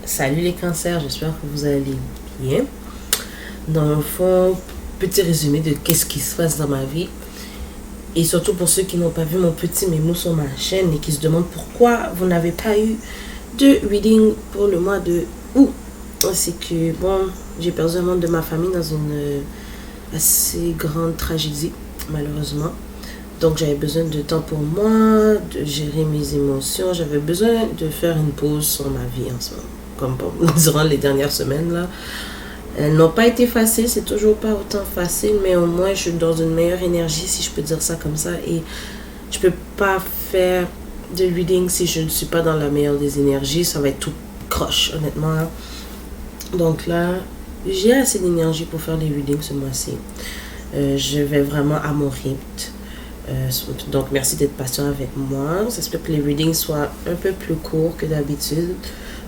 Salut les cancers, j'espère que vous allez bien. Dans le fond, petit résumé de qu'est-ce qui se passe dans ma vie. Et surtout pour ceux qui n'ont pas vu mon petit mémo sur ma chaîne et qui se demandent pourquoi vous n'avez pas eu de reading pour le mois de août. C'est que, bon, j'ai perdu un membre de ma famille dans une assez grande tragédie, malheureusement. Donc j'avais besoin de temps pour moi, de gérer mes émotions. J'avais besoin de faire une pause sur ma vie en ce moment. Comme durant les dernières semaines là. Elles n'ont pas été faciles, c'est toujours pas autant facile, mais au moins je suis dans une meilleure énergie, si je peux dire ça comme ça. Et je peux pas faire de reading si je ne suis pas dans la meilleure des énergies. Ça va être tout croche, honnêtement. Là. Donc là, j'ai assez d'énergie pour faire des readings ce mois-ci. Je vais vraiment à mon rythme. Donc merci d'être patient avec moi. Ça se peut que les readings soient un peu plus courts que d'habitude,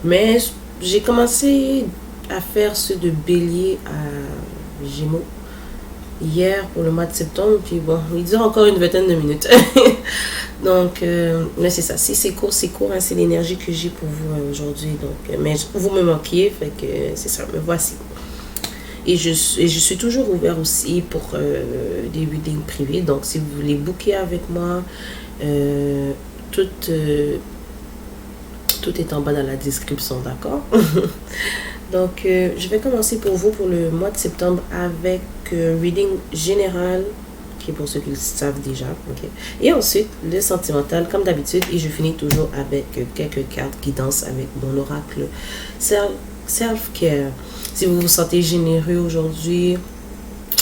mais j'ai commencé à faire ceux de Bélier à Gémeaux hier pour le mois de septembre, puis bon, il dure encore une vingtaine de minutes. Donc mais c'est ça, si c'est court, hein, c'est l'énergie que j'ai pour vous aujourd'hui. Donc mais vous me manquiez, fait que c'est ça, me voici. Et je suis toujours ouvert aussi pour des readings privés. Donc, si vous voulez booker avec moi, tout est en bas dans la description, d'accord? Donc, je vais commencer pour vous pour le mois de septembre avec reading général, qui est pour ceux qui le savent déjà. Okay? Et ensuite, le sentimental, comme d'habitude. Et je finis toujours avec quelques cartes guidance avec mon oracle Self-Care. Si vous vous sentez généreux aujourd'hui,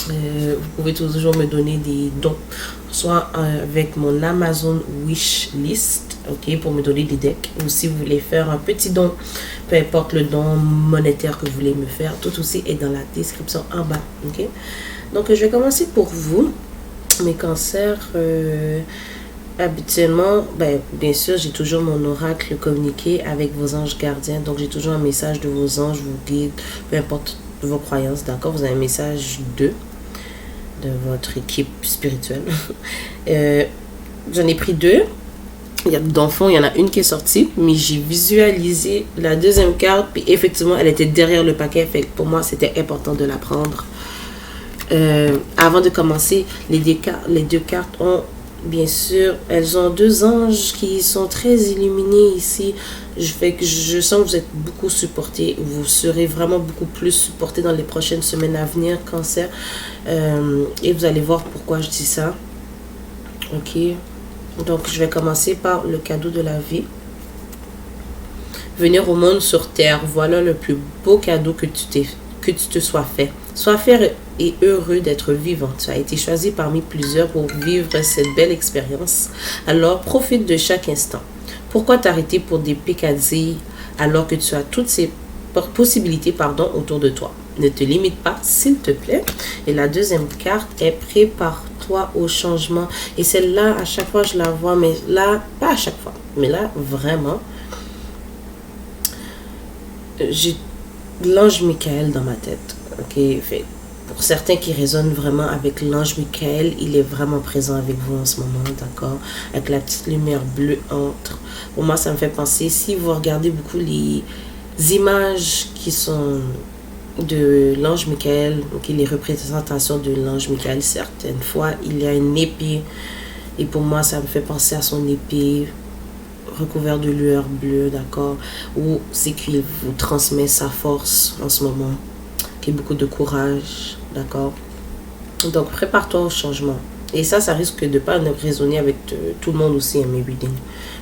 vous pouvez toujours me donner des dons, soit avec mon Amazon Wish List, ok, pour me donner des decks, ou si vous voulez faire un petit don, peu importe le don monétaire que vous voulez me faire, tout aussi est dans la description en bas, ok. Donc je vais commencer pour vous, mes cancers. Habituellement, bien sûr, j'ai toujours mon oracle communiqué avec vos anges gardiens. Donc, j'ai toujours un message de vos anges, vos guides, peu importe vos croyances, d'accord? Vous avez un message de votre équipe spirituelle. J'en ai pris deux. Dans le fond, il y en a une qui est sortie, mais j'ai visualisé la deuxième carte, puis effectivement, elle était derrière le paquet. Fait que pour moi, c'était important de la prendre. Avant de commencer, les deux cartes ont... Bien sûr, elles ont deux anges qui sont très illuminés ici. Je sens que vous êtes beaucoup supportés. Vous serez vraiment beaucoup plus supportés dans les prochaines semaines à venir, cancer. Et vous allez voir pourquoi je dis ça. Ok. Donc, je vais commencer par le cadeau de la vie. Venir au monde sur terre. Voilà le plus beau cadeau que tu te sois fait. Sois fier et heureux d'être vivant. Tu as été choisi parmi plusieurs pour vivre cette belle expérience. Alors, profite de chaque instant. Pourquoi t'arrêter pour des peccadilles alors que tu as toutes ces possibilités autour de toi? Ne te limite pas, s'il te plaît. Et la deuxième carte est prépare-toi au changement. Et celle-là, à chaque fois, je la vois, mais là, pas à chaque fois, mais là, vraiment, j'ai l'ange Michael dans ma tête. Ok, fait. Pour certains qui résonnent vraiment avec l'ange Michael, il est vraiment présent avec vous en ce moment, d'accord? Avec la petite lumière bleue entre. Pour moi, ça me fait penser, si vous regardez beaucoup les images qui sont de l'ange Michael, okay, les représentations de l'ange Michael, certaines fois, il y a une épée. Et pour moi, ça me fait penser à son épée recouverte de lueur bleue, d'accord? Ou c'est qu'il vous transmet sa force en ce moment. Qui est beaucoup de courage, d'accord? Donc, prépare-toi au changement. Et ça risque de ne pas résonner avec tout le monde aussi, mes readings.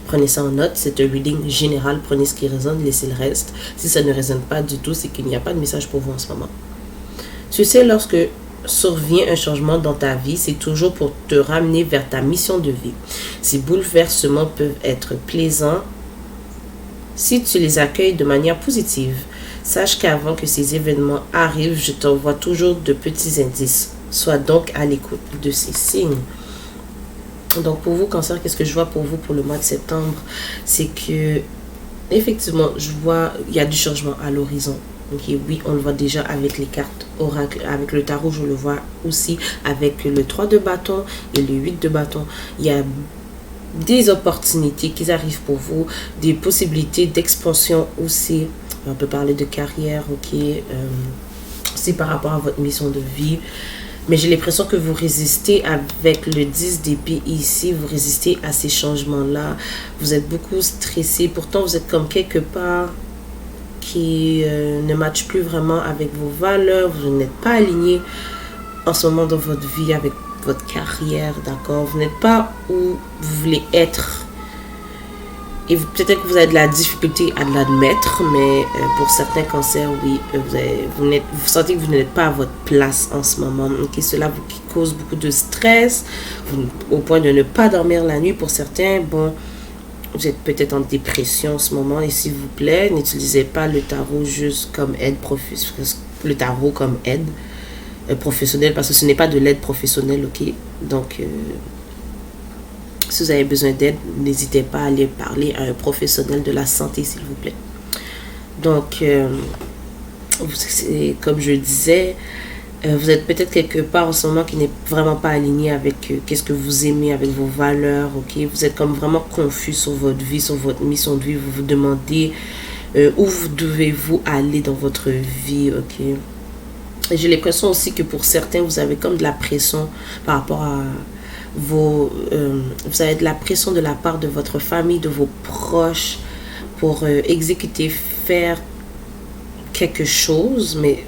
Prenez ça en note, c'est un reading général, prenez ce qui résonne, laissez le reste. Si ça ne résonne pas du tout, c'est qu'il n'y a pas de message pour vous en ce moment. Tu sais, lorsque survient un changement dans ta vie, c'est toujours pour te ramener vers ta mission de vie. Ces bouleversements peuvent être plaisants si tu les accueilles de manière positive. Sache qu'avant que ces événements arrivent, je t'envoie toujours de petits indices. Sois donc à l'écoute de ces signes. Donc pour vous, cancer, qu'est-ce que je vois pour vous pour le mois de septembre? C'est que, effectivement, je vois, il y a du changement à l'horizon. Okay, oui, on le voit déjà avec les cartes oracle, avec le tarot, je le vois aussi avec le 3 de bâton et le 8 de bâton. Il y a des opportunités qui arrivent pour vous, des possibilités d'expansion aussi. On peut parler de carrière, ok. C'est par rapport à votre mission de vie. Mais j'ai l'impression que vous résistez avec le 10 d'épée ici. Vous résistez à ces changements-là. Vous êtes beaucoup stressé. Pourtant, vous êtes comme quelque part qui ne matche plus vraiment avec vos valeurs. Vous n'êtes pas aligné en ce moment dans votre vie avec votre carrière, d'accord? Vous n'êtes pas où vous voulez être. Et peut-être que vous avez de la difficulté à l'admettre, mais pour certains cancers, oui, vous sentez que vous n'êtes pas à votre place en ce moment. Okay? Cela vous cause beaucoup de stress, au point de ne pas dormir la nuit. Pour certains, bon, vous êtes peut-être en dépression en ce moment. Et s'il vous plaît, n'utilisez pas le tarot juste comme aide professionnelle. Le tarot comme aide professionnelle, parce que ce n'est pas de l'aide professionnelle, ok? Donc, si vous avez besoin d'aide, n'hésitez pas à aller parler à un professionnel de la santé, s'il vous plaît. Donc, comme je disais, vous êtes peut-être quelque part en ce moment qui n'est vraiment pas aligné avec qu'est-ce que vous aimez, avec vos valeurs, ok? Vous êtes comme vraiment confus sur votre vie, sur votre mission de vie. Vous vous demandez où vous devez-vous aller dans votre vie, ok? Et j'ai l'impression aussi que pour certains, vous avez comme de la pression par rapport à vous avez de la pression de la part de votre famille, de vos proches pour exécuter, faire quelque chose, mais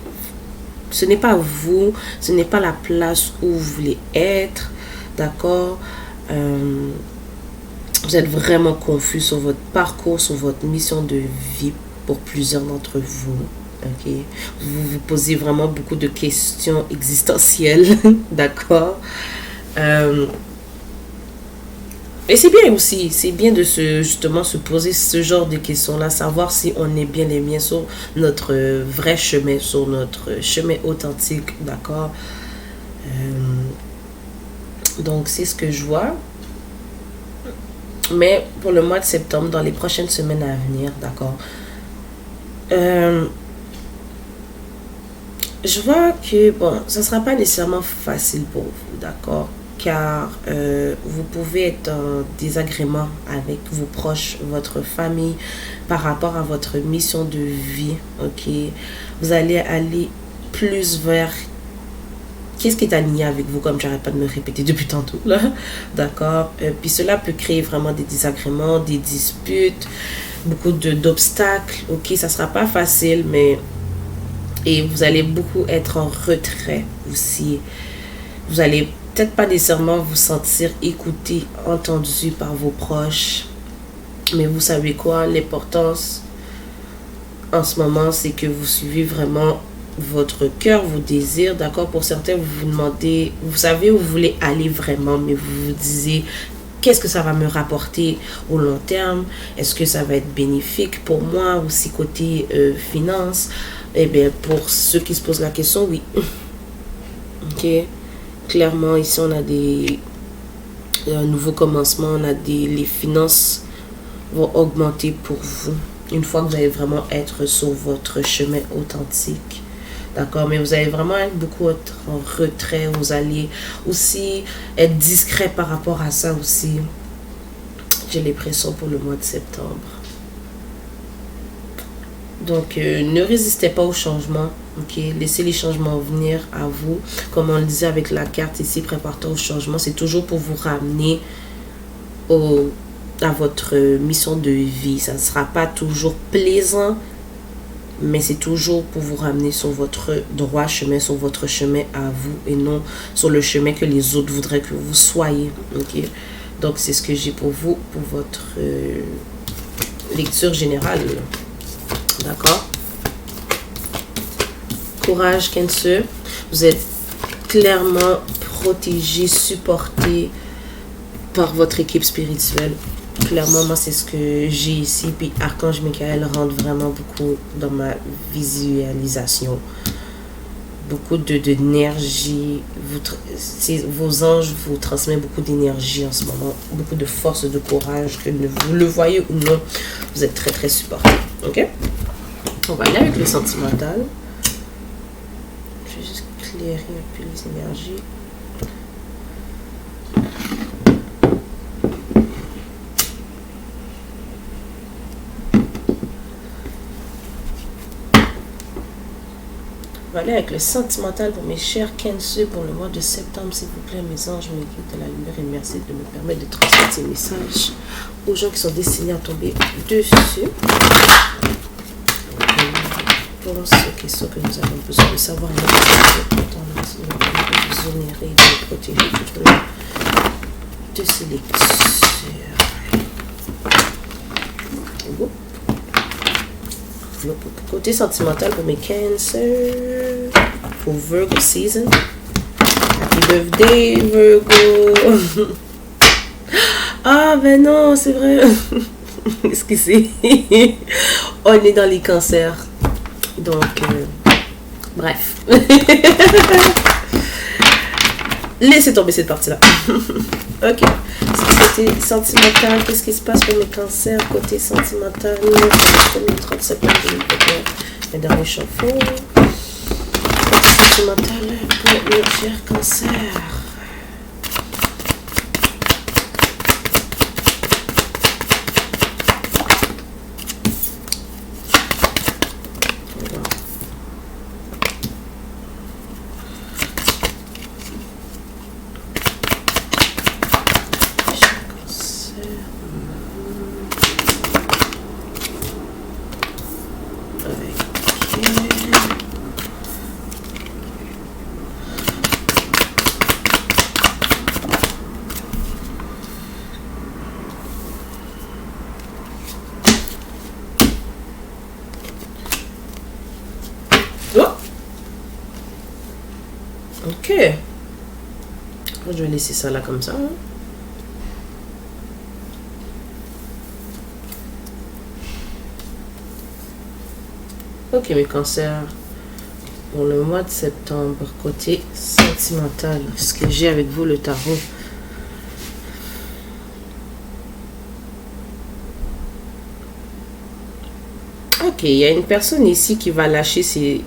ce n'est pas vous, ce n'est pas la place où vous voulez être, d'accord? Vous êtes vraiment confus sur votre parcours, sur votre mission de vie pour plusieurs d'entre vous. Ok, vous vous posez vraiment beaucoup de questions existentielles, d'accord? Et c'est bien aussi, c'est bien de justement se poser ce genre de questions-là, savoir si on est bien les miens sur notre vrai chemin, sur notre chemin authentique, d'accord? Donc c'est ce que je vois. Mais pour le mois de septembre, dans les prochaines semaines à venir, d'accord? Je vois que, bon, ça ne sera pas nécessairement facile pour vous, d'accord? Car vous pouvez être en désagrément avec vos proches, votre famille, par rapport à votre mission de vie, ok? Vous allez aller plus vers qu'est-ce qui est aligné avec vous, comme j'arrête pas de me répéter depuis tantôt, là, d'accord? Puis cela peut créer vraiment des désagréments, des disputes, beaucoup d'obstacles, ok? Ça sera pas facile, mais... Et vous allez beaucoup être en retrait aussi. Vous allez peut-être pas nécessairement vous sentir écouté, entendu par vos proches. Mais vous savez quoi? L'importance en ce moment, c'est que vous suivez vraiment votre cœur, vos désirs. D'accord? Pour certains, vous vous demandez, vous savez où vous voulez aller vraiment, mais vous vous disiez... Qu'est-ce que ça va me rapporter au long terme? Est-ce que ça va être bénéfique pour moi aussi côté finance? Eh bien, pour ceux qui se posent la question, oui. Ok. Clairement, ici, on a un nouveau commencement. On a les finances vont augmenter pour vous. Une fois que vous allez vraiment être sur votre chemin authentique. D'accord, mais vous allez vraiment être beaucoup en retrait. Vous allez aussi être discret par rapport à ça aussi. J'ai l'impression pour le mois de septembre. Donc, ne résistez pas au changement. Ok, laissez les changements venir à vous. Comme on le disait avec la carte ici, prépare-toi au changement. C'est toujours pour vous ramener à votre mission de vie. Ça ne sera pas toujours plaisant. Mais c'est toujours pour vous ramener sur votre droit chemin, sur votre chemin à vous et non sur le chemin que les autres voudraient que vous soyez. Ok? Donc, c'est ce que j'ai pour vous, pour votre lecture générale. D'accord? Courage, Cancer. Vous êtes clairement protégé, supporté par votre équipe spirituelle. Clairement, moi, c'est ce que j'ai ici. Puis Archange Michael rentre vraiment beaucoup dans ma visualisation. Beaucoup d'énergie. Vos anges vous transmettent beaucoup d'énergie en ce moment. Beaucoup de force, de courage. Que vous le voyez ou non, vous êtes très, très supporté. Ok? On va aller avec le sentimental. Je vais juste clairer un peu les énergies. On va aller avec le sentimental pour mes chers Cancer pour le mois de septembre, s'il vous plaît, mes anges, mes guides de la lumière, et merci de me permettre de transmettre ces messages aux gens qui sont destinés à tomber dessus. Pour ce questions que nous avons besoin de savoir, nous exonérer et de protéger de ces lectures. Côté sentimental pour mes Cancer, pour Virgo season. Happy birthday Virgo. Ah ben non, c'est vrai. Excusez. On est dans les cancers. Donc, bref. Laissez tomber cette partie-là. Ok. Côté sentimental, qu'est-ce qui se passe pour mes cancers? Côté sentimental, 30 septembre 2021. Le dernier chauffe-eau. Côté sentimental pour mes chers cancers. Ok. Je vais laisser ça là comme ça. Ok, mes cancers. Pour le mois de septembre, côté sentimental, ce que j'ai avec vous, le tarot. Ok, il y a une personne ici qui va lâcher ses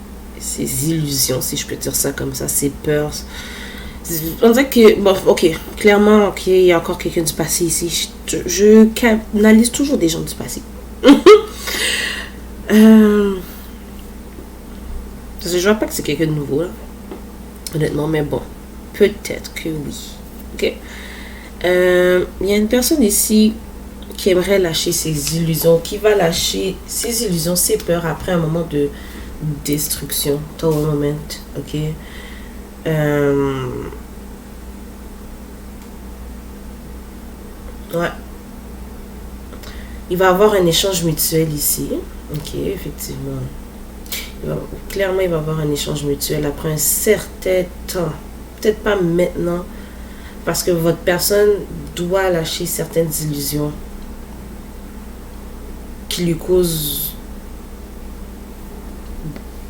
illusions, si je peux dire ça comme ça, ses peurs. On dirait que, bon, ok, clairement, ok, il y a encore quelqu'un du passé ici. Je canalise toujours des gens du passé. Parce que je vois pas que c'est quelqu'un de nouveau, là. Honnêtement, mais bon, peut-être que oui. Ok. Il y a une personne ici qui aimerait lâcher ses illusions, qui va lâcher ses illusions, ses peurs après un moment de destruction, total moment, ok. Ouais. Il va avoir un échange mutuel ici, ok, effectivement. Clairement, il va avoir un échange mutuel après un certain temps. Peut-être pas maintenant, parce que votre personne doit lâcher certaines illusions qui lui causent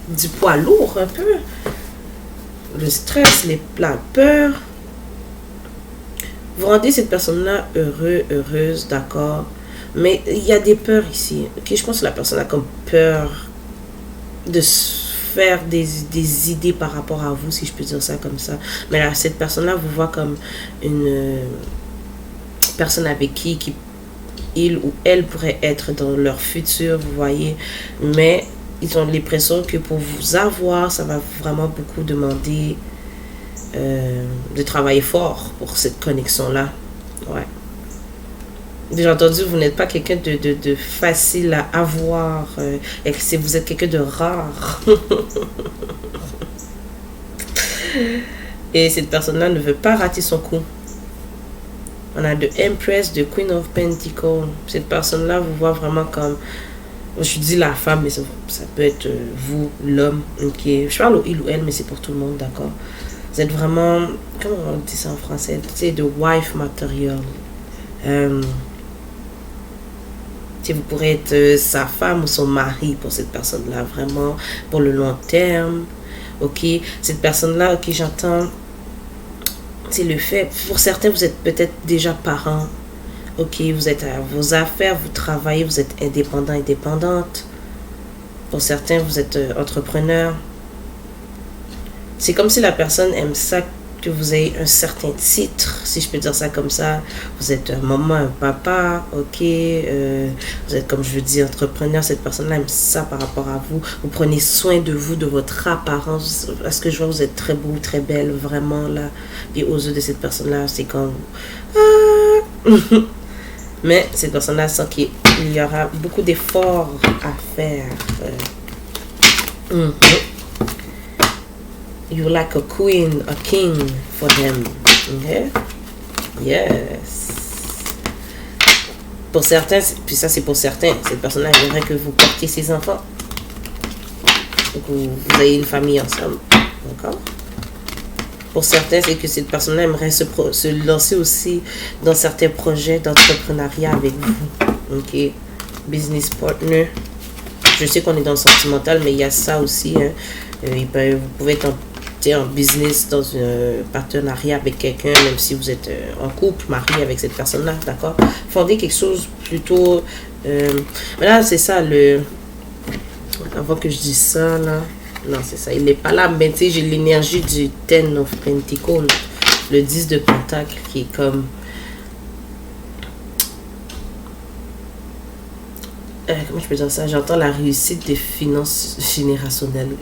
du poids lourd un peu. Le stress, la peur. Vous rendez cette personne-là heureuse, d'accord. Mais il y a des peurs ici. Ok, je pense que la personne a comme peur de se faire des idées par rapport à vous, si je peux dire ça comme ça. Mais là, cette personne-là vous voit comme une personne avec qui il ou elle pourrait être dans leur futur, vous voyez. Mais ils ont l'impression que pour vous avoir, ça va vraiment beaucoup demander de travailler fort pour cette connexion-là. Ouais. Déjà entendu, vous n'êtes pas quelqu'un de facile à avoir. Et que vous êtes quelqu'un de rare. Et cette personne-là ne veut pas rater son coup. On a de Empress, de Queen of Pentacles. Cette personne-là vous voit vraiment comme... Je dis la femme, mais ça peut être vous, l'homme. Okay. Je parle au il ou elle, mais c'est pour tout le monde, d'accord? Vous êtes vraiment... Comment on dit ça en français? C'est de wife material. Vous pourrez être sa femme ou son mari pour cette personne-là, vraiment, pour le long terme. Ok? Cette personne-là, ok, j'entends... C'est le fait... Pour certains, vous êtes peut-être déjà parents. Ok, vous êtes à vos affaires, vous travaillez, vous êtes indépendant, indépendante. Pour certains, vous êtes entrepreneur. C'est comme si la personne aime ça que vous ayez un certain titre, si je peux dire ça comme ça. Vous êtes un maman, un papa, ok. Vous êtes, comme je veux dire, entrepreneur. Cette personne-là aime ça par rapport à vous. Vous prenez soin de vous, de votre apparence. Parce que je vois, vous êtes très beau, très belle, vraiment là. Puis aux yeux de cette personne-là, c'est comme... Ah! Mais cette personne-là sent qu'il y aura beaucoup d'efforts à faire. You like a queen, a king for them. Okay? Yes. Pour certains, puis ça c'est pour certains, cette personne-là aimerait que vous portiez ses enfants. Donc vous ayez une famille ensemble. D'accord? Pour certains, c'est que cette personne-là aimerait se lancer aussi dans certains projets d'entrepreneuriat avec vous. Ok? Business partner. Je sais qu'on est dans le sentimental, mais il y a ça aussi. Hein. Vous pouvez être en business, dans un partenariat avec quelqu'un, même si vous êtes en couple, marié avec cette personne-là, d'accord? Fondez quelque chose plutôt... mais là, c'est ça, avant que je dise ça, là... Non, c'est ça, il n'est pas là, mais tu sais, j'ai l'énergie du Ten of Pentacles, le 10 de Pentacle, qui est comme... comment je peux dire ça? J'entends la réussite des finances générationnelles.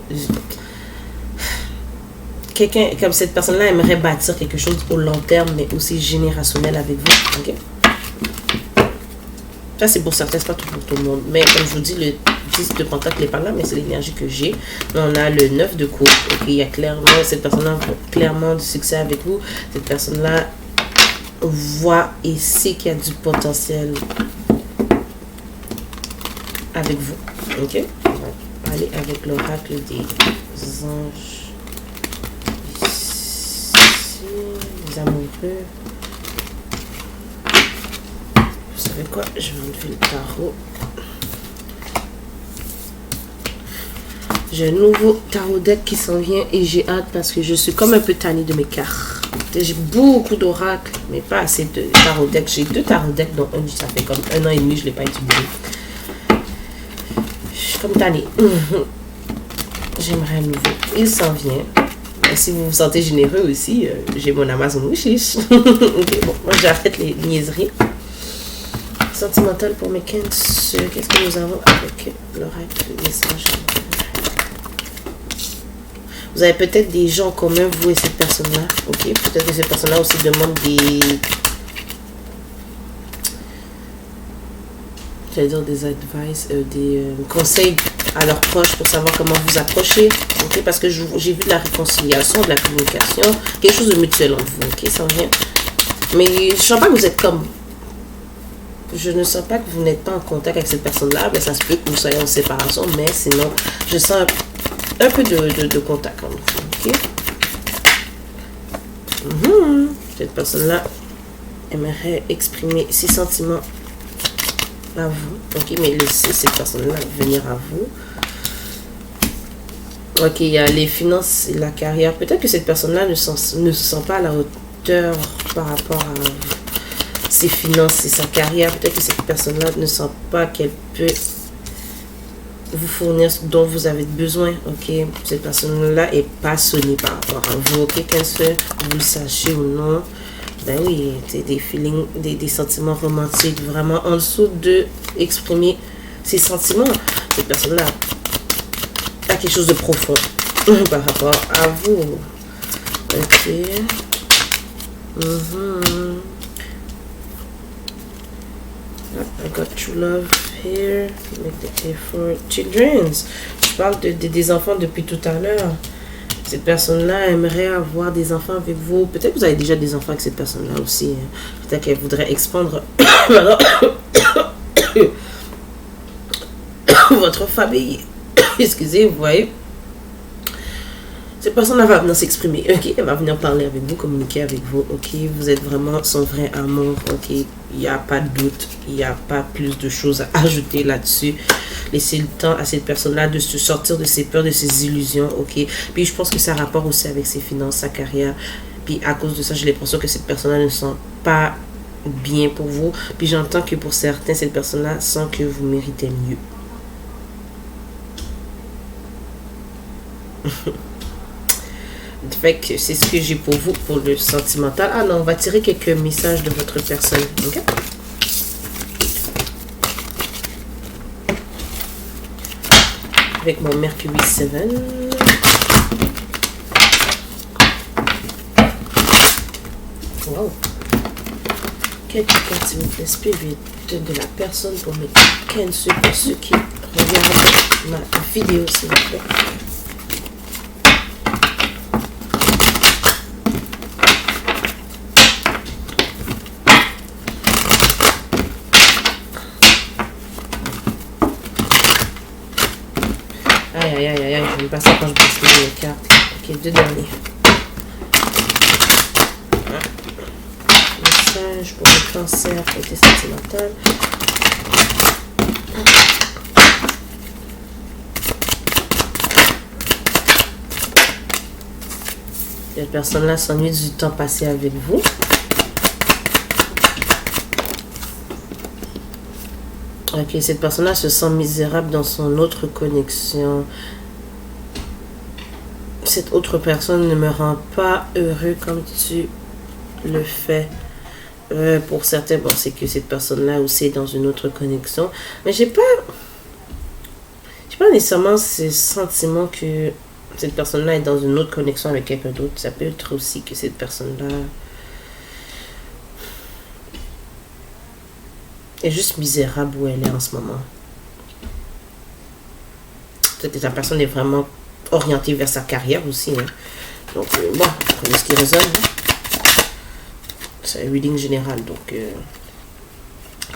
Quelqu'un comme cette personne-là aimerait bâtir quelque chose au long terme, mais aussi générationnel avec vous. Ok? Ça, c'est pour certains, c'est pas tout pour tout le monde. Mais comme je vous dis, le 10 de Pentacle n'est pas là, mais c'est l'énergie que j'ai. On a le 9 de coupe. Ok, il y a clairement, cette personne-là clairement du succès avec vous. Cette personne-là voit et sait qu'il y a du potentiel avec vous. Ok? On va aller avec l'oracle des anges. Les amoureux. Vous savez quoi? Je vais enlever le tarot. J'ai un nouveau tarot deck qui s'en vient et j'ai hâte parce que je suis comme un peu tannée de mes cartes. J'ai beaucoup d'oracles, mais pas assez de tarot deck. J'ai 2 tarot decks, dont un, ça fait comme 1 an et demi, je ne l'ai pas utilisé. Je suis comme tannée. J'aimerais un nouveau. Il s'en vient. Si vous vous sentez généreux aussi, j'ai mon Amazon Wishlist. Ok, bon, moi j'arrête les niaiseries. Sentimental pour mes Cancers. Qu'est-ce que nous avons avec l'oracle message? Vous avez peut-être des gens communs, vous et cette personne-là. Ok, peut-être que cette personne-là aussi demande des... J'allais dire des advice, des conseils à leurs proches pour savoir comment vous approcher. Ok, parce que j'ai vu de la réconciliation, de la communication, quelque chose de mutuel entre vous. Ok, ça vient. Mais je sens pas que vous êtes comme... Je ne sens pas que vous n'êtes pas en contact avec cette personne-là. Mais ça se peut que vous soyez en séparation, mais sinon, je sens un peu de contact entre vous. Ok. Cette personne-là aimerait exprimer ses sentiments à vous. Ok, mais laissez cette personne-là venir à vous. Ok, il y a les finances et la carrière. Peut-être que cette personne-là ne se sent pas à la hauteur par rapport à ses finances et sa carrière. Peut-être que cette personne-là ne sent pas qu'elle peut vous fournir ce dont vous avez besoin. Ok, cette personne-là est passionnée par rapport à vous. Ok, Cancer, vous le sachez ou non. Ben oui, des feelings, des sentiments romantiques, vraiment en dessous de exprimer ses sentiments. Cette personne-là a quelque chose de profond par rapport à vous. Ok. I got true love here. Make the effort. Children's. Je parle des enfants depuis tout à l'heure. Cette personne-là aimerait avoir des enfants avec vous. Peut-être que vous avez déjà des enfants avec cette personne-là aussi. Hein. Peut-être qu'elle voudrait expandre votre famille. Excusez, vous voyez. Cette personne-là va venir s'exprimer. Ok, elle va venir parler avec vous, communiquer avec vous. Ok, vous êtes vraiment son vrai amour. Ok, il n'y a pas de doute. Il n'y a pas plus de choses à ajouter là-dessus. Laissez le temps à cette personne-là de se sortir de ses peurs, de ses illusions. Ok, puis je pense que ça a rapport aussi avec ses finances, sa carrière. Puis à cause de ça, j'ai l'impression que cette personne-là ne sent pas bien pour vous. Puis j'entends que pour certains, cette personne-là sent que vous méritez mieux. Fait que c'est ce que j'ai pour vous pour le sentimental. Ah non, on va tirer quelques messages de votre personne. Ok? Avec mon Mercury 7. Wow. Quelques cartes, s'il vous plaît, spirit de la personne pour mes Cancer, pour ceux qui regardent ma vidéo, s'il vous plaît. Aïe, aïe, aïe, aïe, je vais passer quand je bascule les cartes. Ok, 2 derniers. Message pour le cancer, côté sentimental. Cette personne-là s'ennuie du temps passé avec vous. Ok, cette personne-là se sent misérable dans son autre connexion. Cette autre personne ne me rend pas heureux comme tu le fais. Pour certains, bon, c'est que cette personne-là aussi est dans une autre connexion. Mais j'ai pas nécessairement ce sentiment que cette personne-là est dans une autre connexion avec quelqu'un d'autre. Ça peut être aussi que cette personne-là est juste misérable où elle est en ce moment. Peut-être que la personne est vraiment orientée vers sa carrière aussi. Hein. Donc, bon, prenez ce qui résonne. Hein. C'est un reading général. Donc,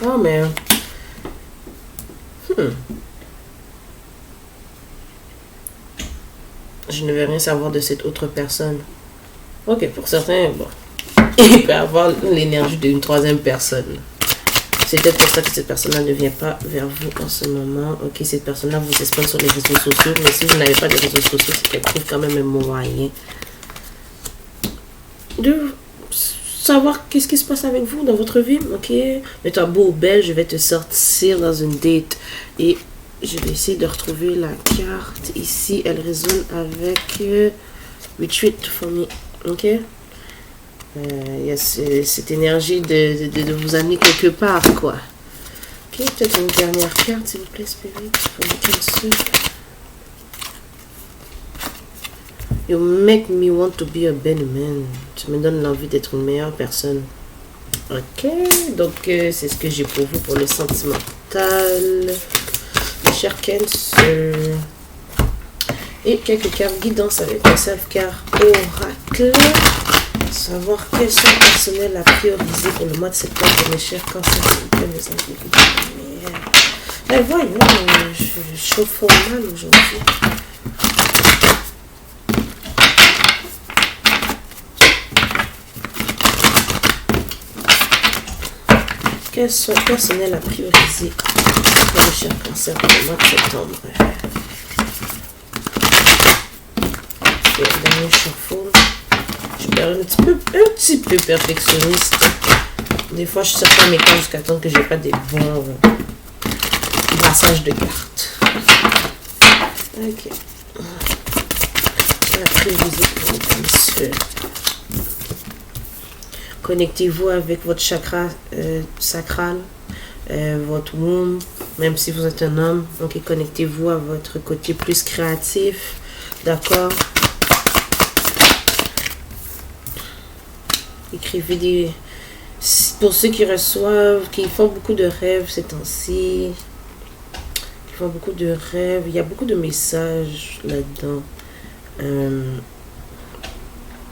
oh, mais... Je ne veux rien savoir de cette autre personne. Ok, pour certains, bon, il peut avoir l'énergie d'une troisième personne. C'est peut-être pour ça que cette personne-là ne vient pas vers vous en ce moment. Ok, cette personne-là vous espionne sur les réseaux sociaux. Mais si vous n'avez pas de réseaux sociaux, c'est qu'elle trouve quand même un moyen de savoir qu'est-ce qui se passe avec vous dans votre vie. Ok, mets-toi beau ou belle, je vais te sortir dans une date. Et je vais essayer de retrouver la carte ici. Elle résonne avec Retreat for me. Ok. Il y a cette énergie de vous amener quelque part, quoi. Ok, peut-être une dernière carte, s'il vous plaît, Spirit. You make me want to be a better man. Tu me donnes l'envie d'être une meilleure personne. Ok, donc c'est ce que j'ai pour vous pour le sentimental. Mes chers Cancer. Et quelques cartes guidance avec le self-care oracle. Savoir quels sont les personnels à prioriser pour le mois de septembre, mes chers cancers. Mais voyons, je chauffe fort mal aujourd'hui. Quels sont les personnels à prioriser pour les chers cancers pour le mois de septembre? Et le dernier shuffle. Je suis un petit peu perfectionniste. Des fois, je sors pas mes cartes jusqu'à temps que j'ai pas des bons brassages de cartes. Ok. La prioriser pour les cancers. Connectez-vous avec votre chakra sacral, votre womb, même si vous êtes un homme. Donc, connectez-vous à votre côté plus créatif. D'accord? Écrivez des... Pour ceux qui reçoivent, qui font beaucoup de rêves ces temps-ci, qui font beaucoup de rêves, il y a beaucoup de messages là-dedans.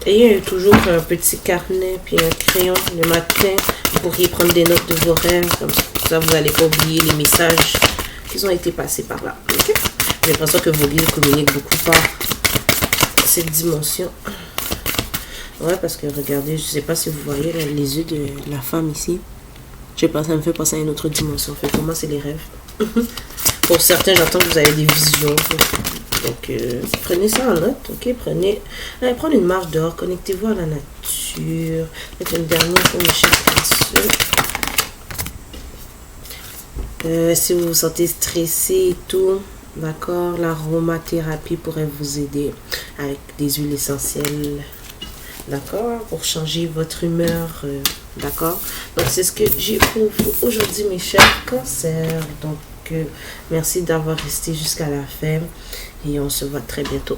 Ayez toujours un petit carnet puis un crayon le matin. Vous pourriez prendre des notes de vos rêves. Comme ça, vous n'allez pas oublier les messages qui ont été passés par là. Okay? J'ai l'impression que vos guides communiquent beaucoup par cette dimension. Ouais, parce que regardez, je sais pas si vous voyez les yeux de la femme ici. Je sais pas, ça me fait penser à une autre dimension. En fait, pour moi, c'est les rêves. Pour certains, j'entends que vous avez des visions. Donc, prenez ça en note, ok? Allez prendre une marche dehors, connectez-vous à la nature. Peut-être une dernière pour mes chers cancers. Si vous vous sentez stressé et tout, d'accord, l'aromathérapie pourrait vous aider. avec des huiles essentielles, d'accord, pour changer votre humeur, d'accord. Donc c'est ce que j'ai pour vous aujourd'hui, mes chers cancers. Donc merci d'avoir resté jusqu'à la fin et on se voit très bientôt.